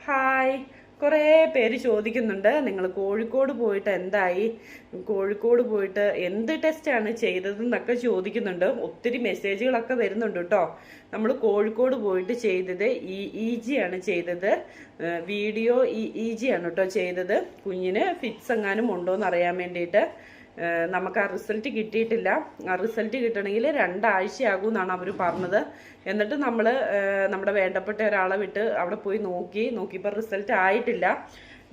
Hi. കുറേ പേര് ചോദിക്കുന്നുണ്ട്, നിങ്ങൾ കോഴിക്കോട് പോയിട്ട് എന്തായി, കോഴിക്കോട് പോയിട്ട് എന്ത് ടെസ്റ്റാണ് ചെയ്തതെന്നൊക്കെ ചോദിക്കുന്നുണ്ട്. ഒത്തിരി മെസ്സേജുകളൊക്കെ വരുന്നുണ്ട് കേട്ടോ. നമ്മൾ കോഴിക്കോട് പോയിട്ട് ചെയ്തത് ഇ ജി ആണ് ചെയ്തത്. വീഡിയോ ഇ ജി ആണ് കേട്ടോ ചെയ്തത്. കുഞ്ഞിന് ഫിറ്റ്സ് എങ്ങാനും ഉണ്ടോ എന്ന് അറിയാൻ വേണ്ടിയിട്ട്. നമുക്ക് ആ റിസൾട്ട് കിട്ടിയിട്ടില്ല. ആ റിസൾട്ട് കിട്ടണമെങ്കിൽ 2 ആഴ്ചയാകും എന്നാണ് അവർ പറഞ്ഞത്. എന്നിട്ട് നമ്മൾ നമ്മുടെ വേണ്ടപ്പെട്ട ഒരാളെ വിട്ട് അവിടെ പോയി നോക്കിയപ്പോൾ റിസൾട്ട് ആയിട്ടില്ല.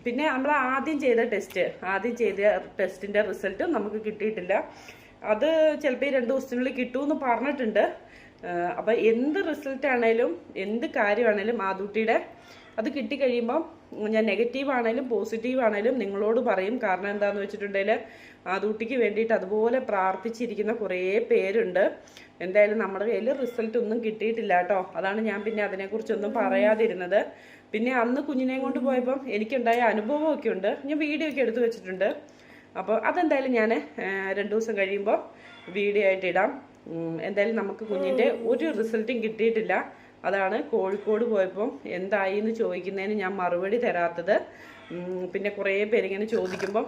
പിന്നെ നമ്മൾ ആദ്യം ചെയ്ത ടെസ്റ്റിൻ്റെ റിസൾട്ട് നമുക്ക് കിട്ടിയിട്ടില്ല. അത് ചിലപ്പോൾ 2 ദിവസത്തിനുള്ളിൽ കിട്ടുമെന്ന് പറഞ്ഞിട്ടുണ്ട്. അപ്പം എന്ത് റിസൾട്ട് ആണേലും എന്ത് കാര്യമാണേലും ആദൂട്ടിയുടെ അത് കിട്ടിക്കഴിയുമ്പം ഞാൻ നെഗറ്റീവ് ആണേലും പോസിറ്റീവ് ആണേലും നിങ്ങളോട് പറയും. കാരണം എന്താണെന്ന് വെച്ചിട്ടുണ്ടെങ്കിൽ ആദൂട്ടിക്ക് വേണ്ടിയിട്ട് അതുപോലെ പ്രാർത്ഥിച്ചിരിക്കുന്ന കുറേ പേരുണ്ട്. എന്തായാലും നമ്മുടെ കയ്യിൽ റിസൾട്ട് ഒന്നും കിട്ടിയിട്ടില്ല കേട്ടോ. അതാണ് ഞാൻ പിന്നെ അതിനെക്കുറിച്ചൊന്നും പറയാതിരുന്നത്. പിന്നെ അന്ന് കുഞ്ഞിനെയും കൊണ്ട് പോയപ്പം എനിക്കുണ്ടായ അനുഭവമൊക്കെ ഉണ്ട്. ഞാൻ വീഡിയോ ഒക്കെ എടുത്തു വെച്ചിട്ടുണ്ട്. അപ്പോൾ അതെന്തായാലും ഞാൻ 2 ദിവസം കഴിയുമ്പോൾ വീഡിയോ ആയിട്ട് ഇടാം. എന്തായാലും നമുക്ക് കുഞ്ഞിൻ്റെ ഒരു റിസൾട്ടും കിട്ടിയിട്ടില്ല. അതാണ് കോഴിക്കോട് പോയപ്പം എന്തായി എന്ന് ചോദിക്കുന്നതിന് ഞാൻ മറുപടി തരാത്തത്. പിന്നെ കുറേ പേരിങ്ങനെ ചോദിക്കുമ്പം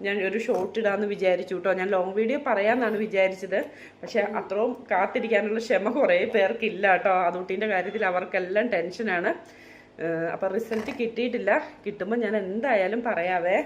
ഞാൻ ഒരു ഷോർട്ട് ഇടാമെന്ന് വിചാരിച്ചു കേട്ടോ. ഞാൻ ലോങ് വീഡിയോ പറയാമെന്നാണ് വിചാരിച്ചത്. പക്ഷെ അത്രയും കാത്തിരിക്കാനുള്ള ക്ഷമ കുറേ പേർക്കില്ല കേട്ടോ. ആദൂട്ടീൻ്റെ കാര്യത്തിൽ അവർക്കെല്ലാം ടെൻഷനാണ്. അപ്പം റിസൾട്ട് കിട്ടിയിട്ടില്ല. കിട്ടുമ്പോൾ ഞാൻ എന്തായാലും പറയാവേ.